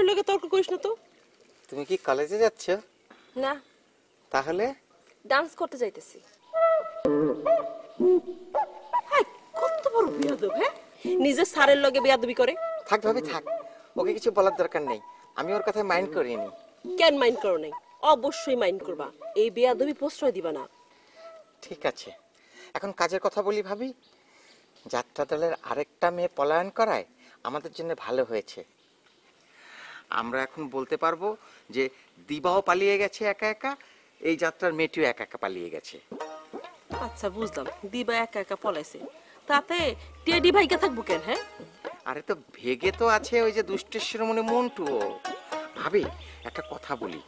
লগে তর্ক করিস না তো। তুমি কি কলেজে যাচ্ছ? না, তাহলে ডান্স করতে যাইতেছি। হ্যাঁ, কত বড় বেয়াদব! হ্যাঁ, নিজের স্যারের লগে বেয়াদবি করে। থাক ভাবি থাক, ওকে কিছু বলার দরকার নেই, আমি ওর কথা মাইন্ড করিনি। কেন মাইন্ড করো নাই? অবশ্যই মাইন্ড করবা, এই বেয়াদবি প্রশ্রয় দিবা না। ঠিক আছে, এখন কাজের কথা বলি ভাবি। যাত্রা দলের আরেকটা মেয়ে পলায়ন করায় আমাদের জন্য ভালো হয়েছে। আমরা এখন বলতে পারবো যে দিবাও পালিয়ে গেছে একা একা, এই যাত্রার মেয়েটিও একা একা পালিয়ে গেছে। আচ্ছা বুঝলাম, দিবা একা একা পলাইছে, তাতে টেডি ভাইকে থাকবো কেন? হ্যাঁ, আরে তো ভেগে তো আছে ওই যে দুষ্টেশ্বর মনে মন্টুও। ভাবি একটা কথা বলি,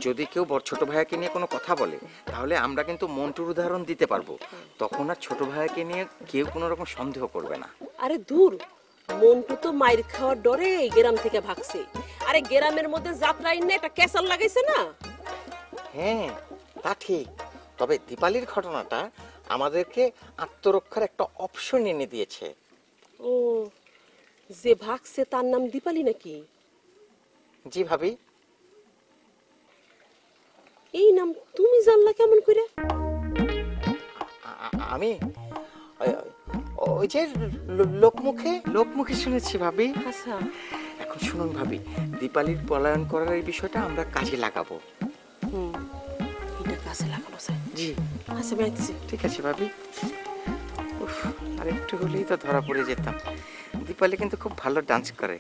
যদি কেউ বড় ছোট ভাইয়াকে নিয়ে কোনো কথা বলে তাহলে আমরা কিন্তু মন্টুর উদাহরণ দিতে পারবো, তখন আর ছোট ভাইয়াকে নিয়ে কেউ কোনো রকম সন্দেহ করবে না। আরে দূর, মন্টু তো মাইর খাওয়ার ডরে এই গ্রাম থেকে ভাগছে। আরে গ্রামের মধ্যে যাত্রা আইন একটা ক্যাসাল লাগাইছে না। হ্যাঁ তা ঠিক, তবে দীপালির ঘটনাটা আমাদেরকে আত্মরক্ষার একটা অপশন এনে দিয়েছে। ও, যে ভাগছে তার নাম দীপালি নাকি? জি ভাবি। এই নাম তুমি জানলা কেমন করে? আমি ওই যে লোকমুখে শুনেছি ভাবি। আচ্ছা, এখন শুনুন ভাবি, দীপালির পলায়ন করার এই বিষয়টা আমরা কাজে লাগাবো। এটা কাজে লাগানো যায়। জি আচ্ছা বেঁচেছি। ঠিক আছে ভাবি। উফ, আর একটু হলেই তো ধরা পড়ে যেতাম। দীপালি কিন্তু খুব ভালো ডান্স করে,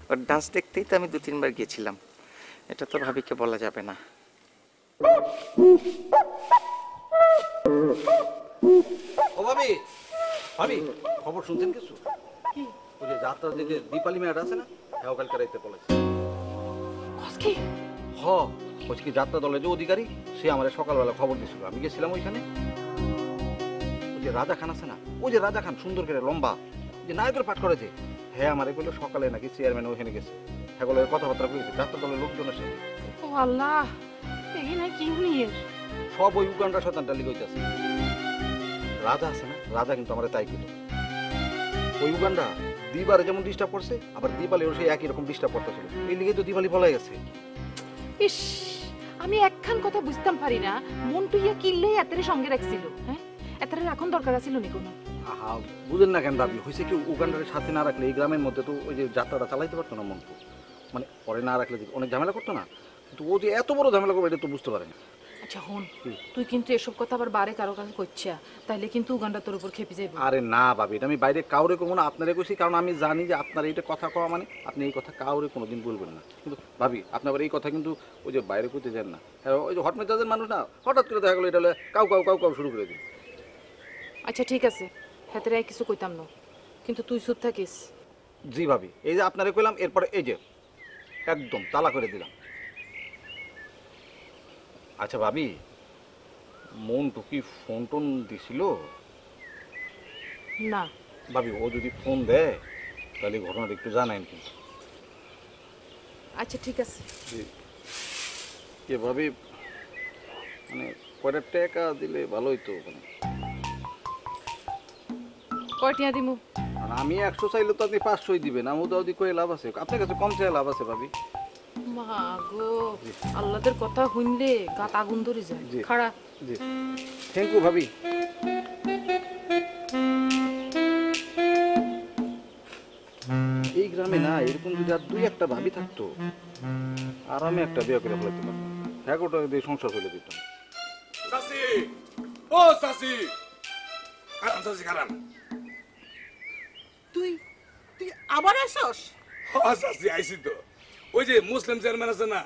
ওর ডান্স দেখতেই তো আমি 2-3 বার গিয়েছিলাম। এটা তো ভাবিকে বলা যাবে না। ও ভাবি, ভাবি খবর শুনছেন কিছু? ওই যে যাত্রা দিকে দীপালি মেয়েটা আছে না, হ্যাঁ কালকে রাইতে পলাইছে। কি? হ, ওই কি যাত্রা দলের যে অধিকারী, সে আমার সকালবেলা খবর দিয়েছিল, আমি গেছিলাম ওইখানে। ওই যে রাজা খান আছে না, ওই যে রাজা খান সুন্দর করে লম্বা, যে নায়কের পাঠ করেছে, হ্যাঁ আমার বললো সকালে নাকি চেয়ারম্যান ওইখানে গেছে, হ্যাঁ বলে কথাবার্তা করেছে যাত্রা দলের লোকজন এসে। ও আল্লাহ, এই না কি নিয়ে সব ওই উগান্ডা শতানটা লিগ হইতেছে। রাজা আছে না, রাজা কিন্তু আমার তাই কিন্তু ওই উগান্ডা দিবারে যেমন ডিস্টার্ব করছে, আবার দিপালি ওর সেই একই রকম ডিস্টার্ব করতেছিল, এই লিগে তো দিপালি পলাই গেছে। ইস, আমি একখান কথা বুঝতাম পারি না, মন্টু ইয়া কিল্লে এতরে সঙ্গে রাখছিল। হ্যাঁ, এতরে এখন দরকার আছিল নি কোনো? আহা, বুঝেন না কেন দাবি হয়েছে কি, উগান্ডারের সাথে না রাখলে এই গ্রামের মধ্যে তো ওই যে যাত্রাটা চালাইতে পারতো না মন্টু, মানে পরে না রাখলে অনেক ঝামেলা করতো না, কিন্তু ও যে এত বড় ঝামেলা করবে এটা তো বুঝতে পারে না। আচ্ছা হন, তুই কিন্তু এসব কথা আবার বারে কারো কাছে কইছা, তাইলে কিন্তু উগান্ডা তোর উপর খেপে যাইবে। আরে না ভাবি, এটা আমি বাইরে কাউরে কমো না, আপনারে কইছি, কারণ আমি জানি যে আপনার এইটা কথা কওয়া মানে আপনি এই কথা কাউরে কোনোদিন বলবেন না। কিন্তু ভাবি আপনি আবার এই কথা কিন্তু ওই যে বাইরে কইতে যান না, হ্যাঁ ওই যে হট মেজাজের মানুষ না, হঠাৎ করে দেখা গেলো এটা কাউ কাউ কাউ কাউ শুরু করে দিন। আচ্ছা ঠিক আছে, হেতরে আর কিছু কইতাম না, কিন্তু তুই চুপ থাকিস। জি ভাবি, এই যে আপনারে কইলাম, এরপরে এই যে একদম তালা করে দিলাম। আচ্ছা ভাবি, মন্টু কি ফোন টোন দিছিল? না ভাবি ও যদি ফোন দেয় তাহলে ঘটনাটা একটু জানাইন কিন্তু। আচ্ছা ঠিক আছে। কে ভাবি, মানে কয়টা টাকা দিলে ভালো হইতো, মানে কয়টিয়া দিমু? আমি 100 চাইলে তো আপনি 500 দিবেন, আমি তো যদি কয়ে লাভ আছে, আপনার কাছে কম চাই লাভ আছে ভাবি। মা গো, আল্লাহদের কথা শুনলে গাত আগুন ধরে যায়। খাড়া। জি থ্যাংক ইউ ভাবি। এই গ্রামে না এরকম যদি আর 2-1টা ভাবি থাকতো, আরামে একটা বিয়ে করে ফেলাইতে পারতাম, 1 কোটি টাকা দিয়ে সংসার ফেলে দিতাম। চাচি, ও চাচি, কারণ চাচি কারণ তুই তুই আবার আসস? চাচি আইসি তো, ওই যে মুসলিম চেয়ারম্যান আছে না,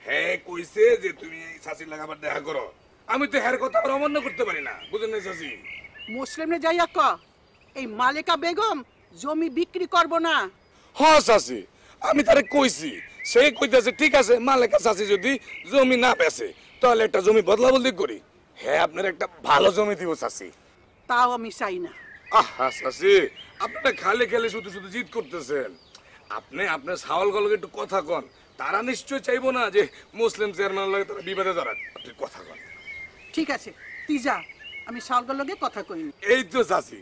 হ্যাঁ কইছে যে তুমি চাচির লাগাবার দেখা করো, আমি তো হ্যার কথা অমান্য করতে পারি না, বুঝেন না চাচি? মুসলিমে যাইয়া ক এই মালিকা বেগম জমি বিক্রি করব না। হ্যাঁ চাচি, আমি তারে কইছি, সে কইতাছে ঠিক আছে, মালিকা চাচি যদি জমি না বেচে তাহলে একটা জমি বদলা বদলি করি, হ্যাঁ আপনার একটা ভালো জমি দিব চাচি। তাও আমি চাই না। আহা চাচি, আপনারা খালি খালি শুধু শুধু জিদ করতেছেন, আপনি আপনার ছাওয়াল গলকে একটু কথা কন, তারা নিশ্চয় চাইবো না যে মুসলিম চেয়ারম্যান লাগে তারা বিবাদে জড়াক, আপনি কথা কন। ঠিক আছে তুই যা, আমি সালগার লগে কথা কই। এই তো চাচি,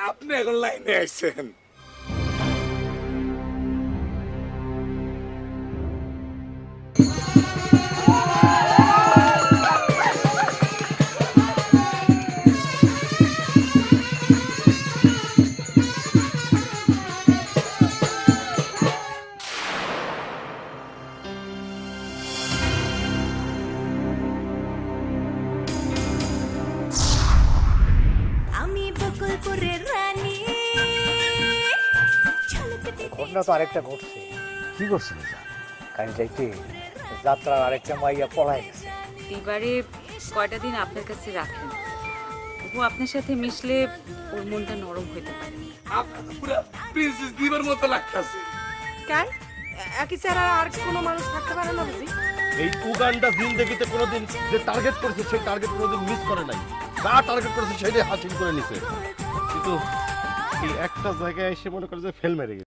আপনি এখন লাইনে আইছেন। ঘটনা তো আরেকটা ঘটছে। কি করছেন যা? কাল যাইতে যাত্রার আরেকটা মাইয়া পলাই গেছে। এবারে কয়টা দিন আপনার কাছে রাখেন, ও আপনার সাথে মিশলে ওর মনটা নরম হইতে পারে। আপনার তো পুরো প্রিন্সেস দিবার মতো লাগতাছে। কেন একই চেহারা আর কোনো মানুষ থাকতে পারে না বুঝি? এই উগান্ডা জিন্দেগিতে কোনোদিন যে টার্গেট করেছে সেই টার্গেট কোনোদিন মিস করে নাই। যা টার্গেট করেছে সেটাই হাসিল করে নিছে। কিন্তু এই একটা জায়গায় এসে মনে করে যে ফেল মেরে গেছে।